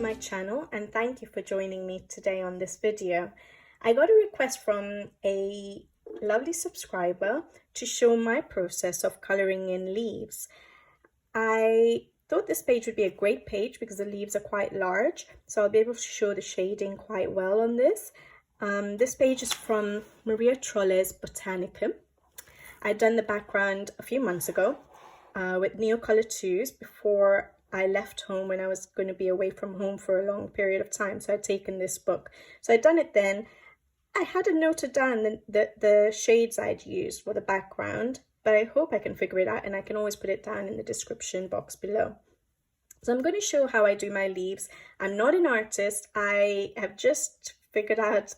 to my channel and thank you for joining me today on this video. I got a request from a lovely subscriber to show my process of coloring in leaves. I thought this page would be a great page because the leaves are quite large, so I'll be able to show the shading quite well on this. This page is from Maria Trolle's Botanicum. I'd done the background a few months ago with Neocolor 2s before I left home when I was going to be away from home for a long period of time. So I'd taken this book. So I'd done it then. I hadn't noted down the shades I'd used for the background, but I hope I can figure it out and I can always put it down in the description box below. So I'm going to show how I do my leaves. I'm not an artist. I have just figured out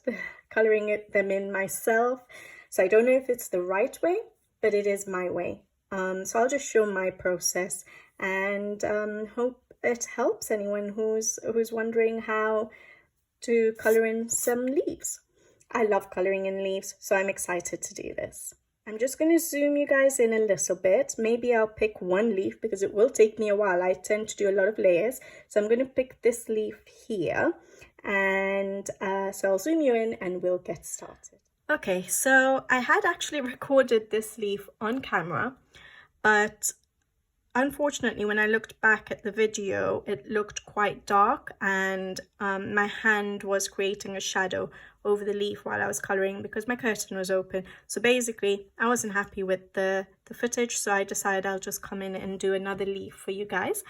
coloring them in myself. So I don't know if it's the right way, but it is my way. So I'll just show my process and hope it helps anyone who's wondering how to color in some leaves. I love coloring in leaves, so I'm excited to do this. I'm just going to zoom you guys in a little bit. Maybe I'll pick one leaf because it will take me a while. I tend to do a lot of layers, so I'm going to pick this leaf here, and so I'll zoom you in and we'll get started. Okay, so I had actually recorded this leaf on camera, but unfortunately, when I looked back at the video, it looked quite dark and my hand was creating a shadow over the leaf while I was colouring because my curtain was open. So basically, I wasn't happy with the footage, so I decided I'll just come in and do another leaf for you guys.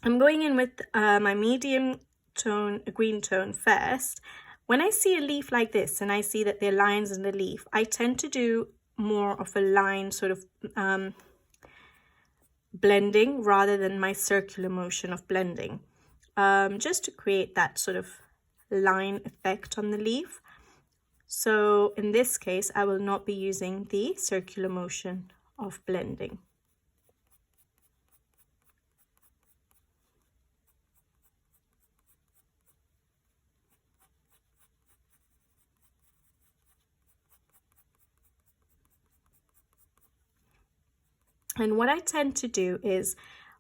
I'm going in with my medium tone, green tone first. When I see a leaf like this and I see that there are lines in the leaf, I tend to do more of a line sort of blending rather than my circular motion of blending, just to create that sort of line effect on the leaf. So in this case, I will not be using the circular motion of blending. And what I tend to do is,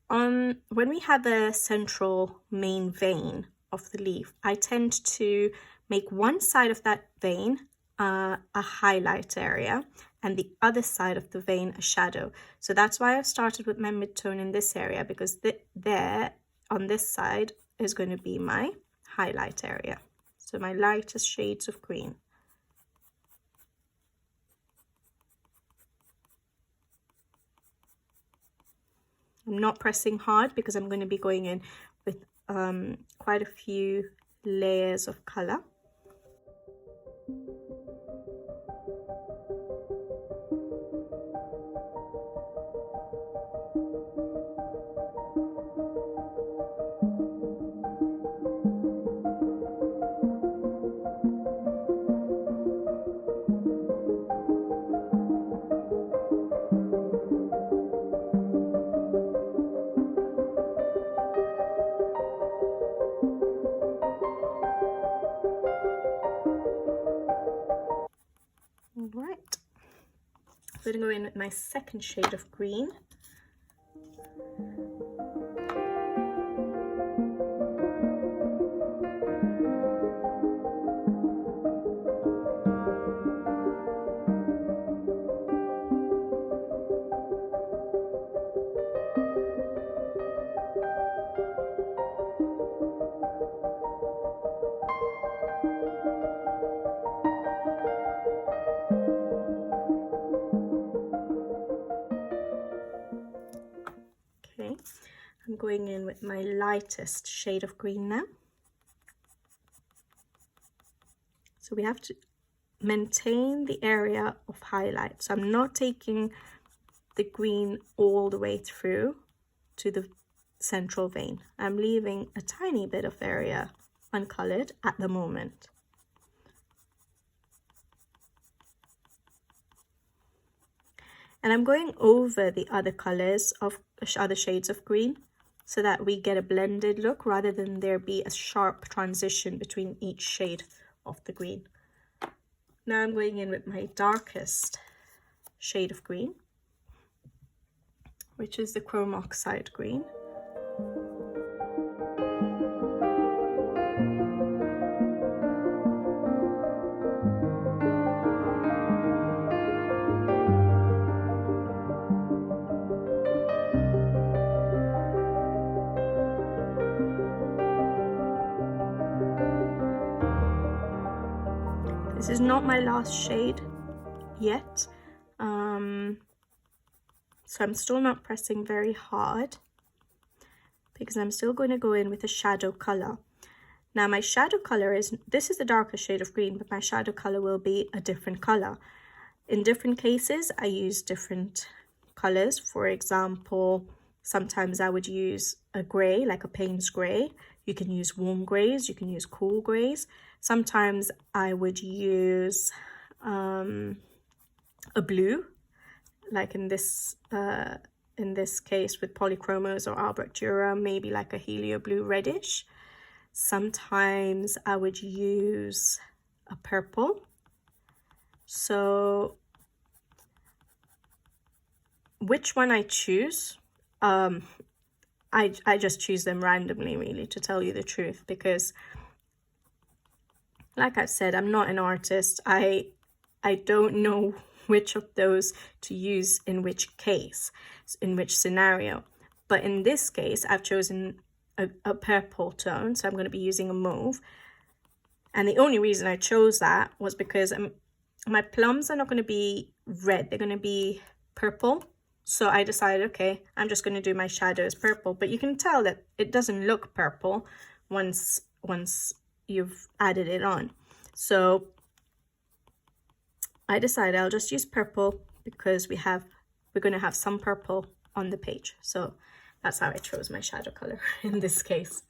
when we have a central main vein of the leaf, I tend to make one side of that vein a highlight area and the other side of the vein a shadow. So that's why I've started with my mid-tone in this area, because there on this side is going to be my highlight area. So my lightest shades of green. I'm not pressing hard because I'm going to be going in with quite a few layers of color. Right, I'm going to go in with my second shade of green. I'm going in with my lightest shade of green now. So we have to maintain the area of highlight. So I'm not taking the green all the way through to the central vein. I'm leaving a tiny bit of area uncolored at the moment. And I'm going over the other colors of other shades of green so that we get a blended look rather than there be a sharp transition between each shade of the green. Now I'm going in with my darkest shade of green, which is the chrome oxide green. This is not my last shade yet, so I'm still not pressing very hard because I'm still going to go in with a shadow color. Now my shadow color this is the darker shade of green, but my shadow color will be a different color. In different cases, I use different colors. For example, sometimes I would use a gray, like a Payne's gray. You can use warm grays, you can use cool grays. Sometimes I would use a blue, like in this case with Polychromos or Albrecht Dürer, maybe like a helio blue reddish. Sometimes I would use a purple. So which one I choose, I just choose them randomly, really, to tell you the truth, because like I said, I'm not an artist. I don't know which of those to use in which case, in which scenario. But in this case, I've chosen a purple tone, so I'm going to be using a mauve. And the only reason I chose that was because my plums are not going to be red, they're going to be purple. So I decided, okay, I'm just going to do my shadows purple. But you can tell that it doesn't look purple once you've added it on. So I decided I'll just use purple because we're going to have some purple on the page. So that's how I chose my shadow color in this case.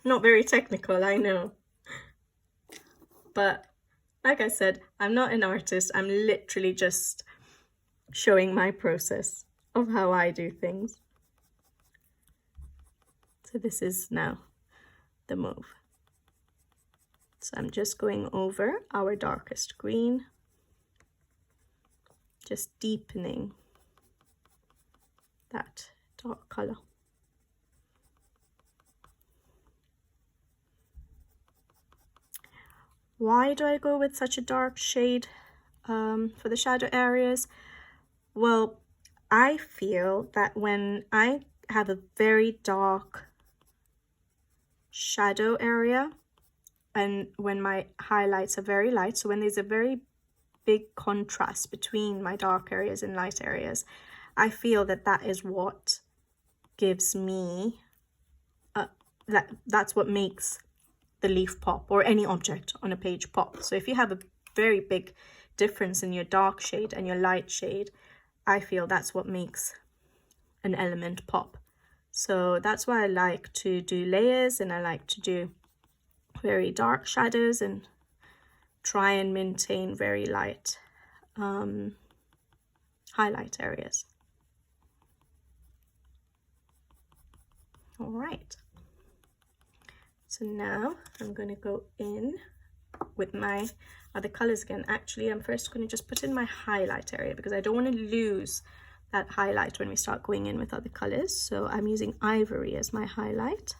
Not very technical, I know. But like I said, I'm not an artist. I'm literally just showing my process of how I do things. So this is now the mauve. So I'm just going over our darkest green, just deepening that dark color. Why do I go with such a dark shade for the shadow areas? Well, I feel that when I have a very dark shadow area and when my highlights are very light, so when there's a very big contrast between my dark areas and light areas, I feel that that is what gives me, that's what makes the leaf pop, or any object on a page pop. So if you have a very big difference in your dark shade and your light shade, I feel that's what makes an element pop. So that's why I like to do layers, and I like to do very dark shadows and try and maintain very light highlight areas. All right. So now I'm going to go in with my other colors again. Actually, I'm first going to just put in my highlight area because I don't want to lose that highlight when we start going in with other colors. So I'm using ivory as my highlight.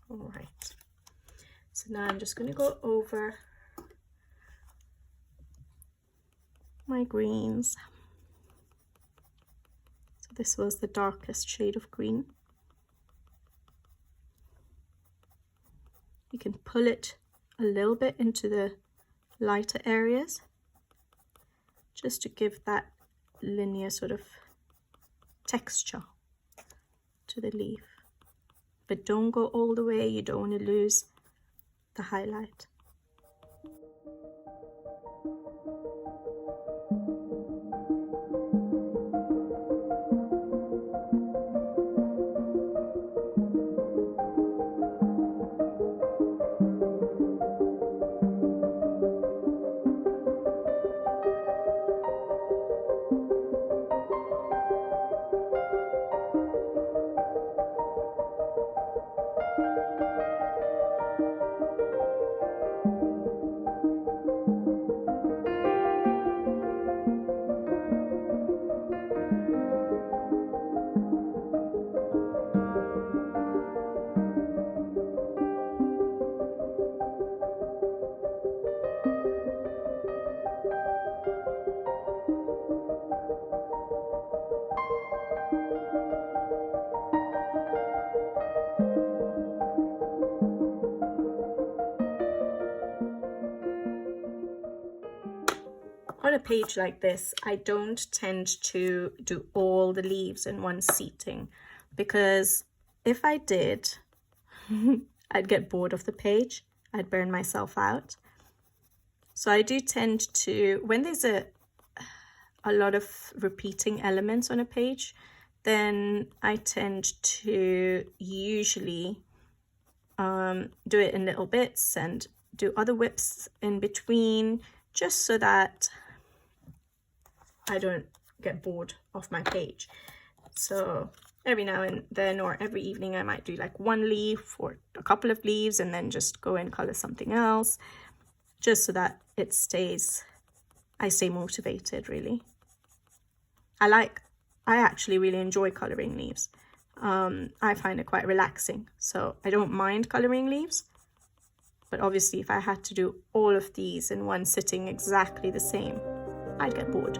All right. So now I'm just going to go over my greens. So this was the darkest shade of green. You can pull it a little bit into the lighter areas just to give that linear sort of texture to the leaf. But don't go all the way, you don't want to lose the highlight. a page like this, I don't tend to do all the leaves in one seating, because if I did, I'd get bored of the page. I'd burn myself out. So I do tend to, when there's a lot of repeating elements on a page, then I tend to usually do it in little bits and do other whips in between, just so that I don't get bored of my page. So every now and then, or every evening, I might do like one leaf or a couple of leaves and then just go and color something else, just so that it stays, I stay motivated really. I actually really enjoy coloring leaves. I find it quite relaxing, so I don't mind coloring leaves. But obviously if I had to do all of these in one sitting exactly the same, I'd get bored.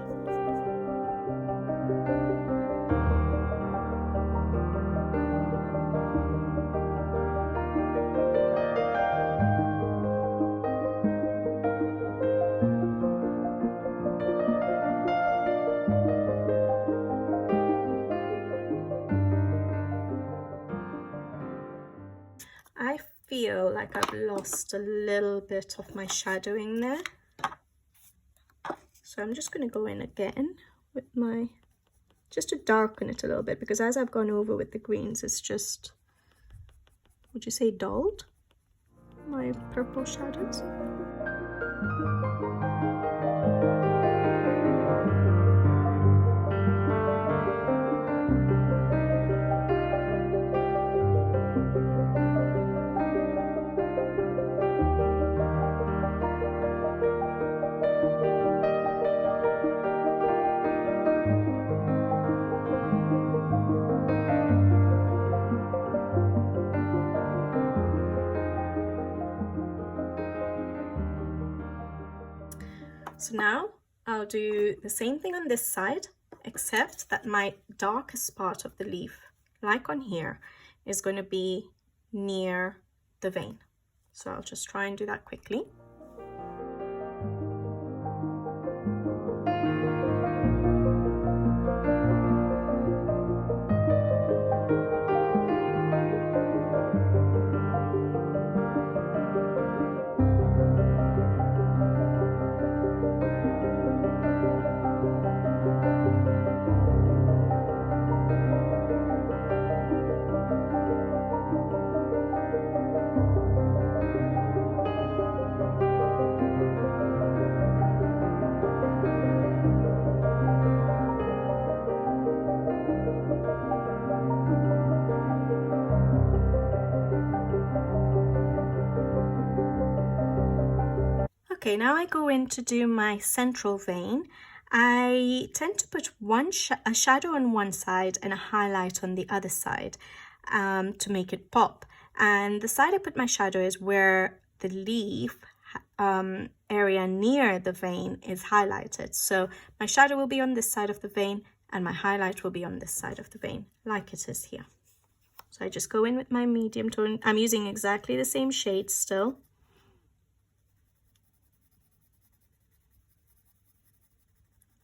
I feel like I've lost a little bit of my shadowing there. So I'm just going to go in again with my, just to darken it a little bit, because as I've gone over with the greens, it's just, would you say dulled my purple shadows? So now I'll do the same thing on this side, except that my darkest part of the leaf, like on here, is going to be near the vein. So I'll just try and do that quickly. Okay, now I go in to do my central vein. I tend to put a shadow on one side and a highlight on the other side to make it pop. And the side I put my shadow is where the leaf area near the vein is highlighted. So my shadow will be on this side of the vein and my highlight will be on this side of the vein, like it is here. So I just go in with my medium tone. I'm using exactly the same shade still.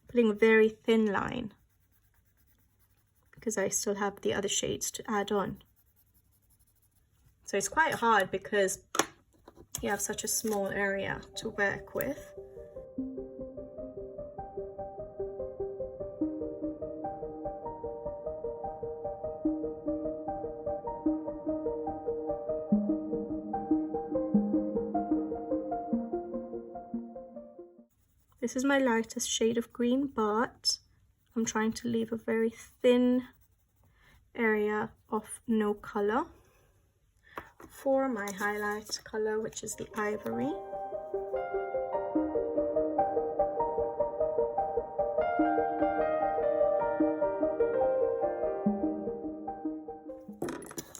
Putting a very thin line because I still have the other shades to add on. So it's quite hard because you have such a small area to work with. This is my lightest shade of green, but I'm trying to leave a very thin area of no color for my highlight color, which is the ivory.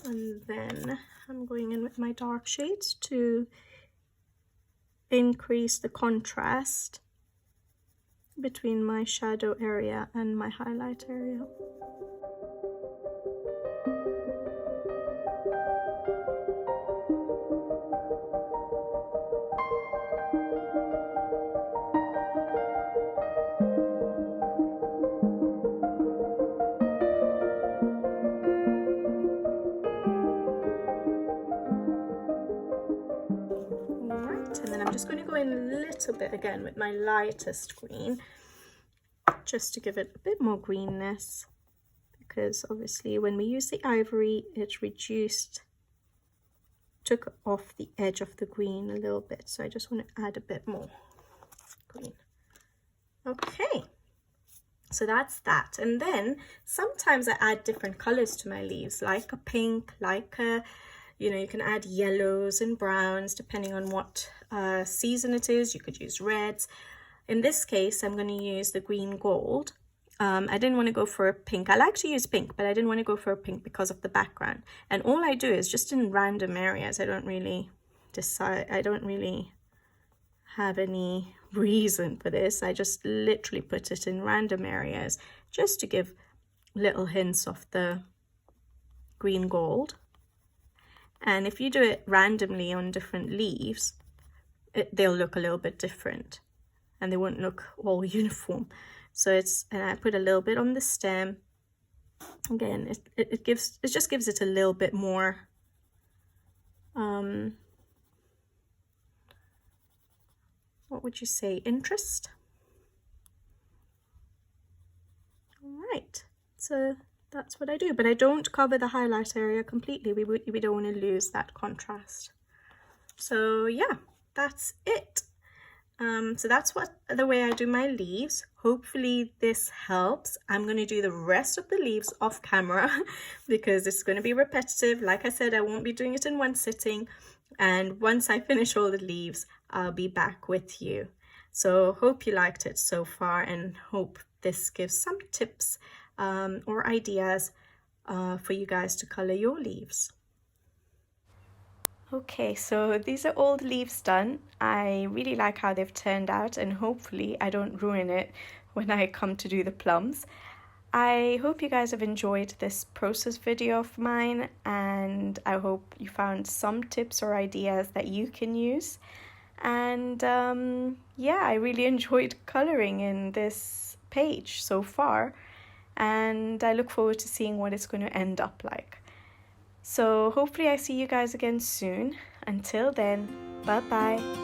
And then I'm going in with my dark shades to increase the contrast between my shadow area and my highlight area. I'm just going to go in a little bit again with my lightest green, just to give it a bit more greenness, because obviously when we use the ivory, it took off the edge of the green a little bit. So I just want to add a bit more green. Okay, so that's that. And then sometimes I add different colors to my leaves, like a pink, like a, you can add yellows and browns depending on what season it is. You could use reds. In this case, I'm going to use the green gold. I didn't want to go for a pink. I like to use pink, but I didn't want to go for a pink because of the background. And all I do is just in random areas. I don't really have any reason for this. I just literally put it in random areas just to give little hints of the green gold. And if you do it randomly on different leaves, they'll look a little bit different and they won't look all uniform. So and I put a little bit on the stem. Again, it just gives it a little bit more what would you say, interest? All right, so that's what I do, but I don't cover the highlight area completely. We don't want to lose that contrast. So yeah, that's it. So that's the way I do my leaves. Hopefully this helps. I'm going to do the rest of the leaves off camera because it's going to be repetitive. Like I said, I won't be doing it in one sitting. And once I finish all the leaves, I'll be back with you. So hope you liked it so far, and hope this gives some tips or ideas for you guys to color your leaves. Okay, so these are all the leaves done. I really like how they've turned out, and hopefully I don't ruin it when I come to do the plums. I hope you guys have enjoyed this process video of mine, and I hope you found some tips or ideas that you can use. And yeah, I really enjoyed coloring in this page so far, and I look forward to seeing what it's going to end up like. So hopefully I see you guys again soon. Until then, bye bye.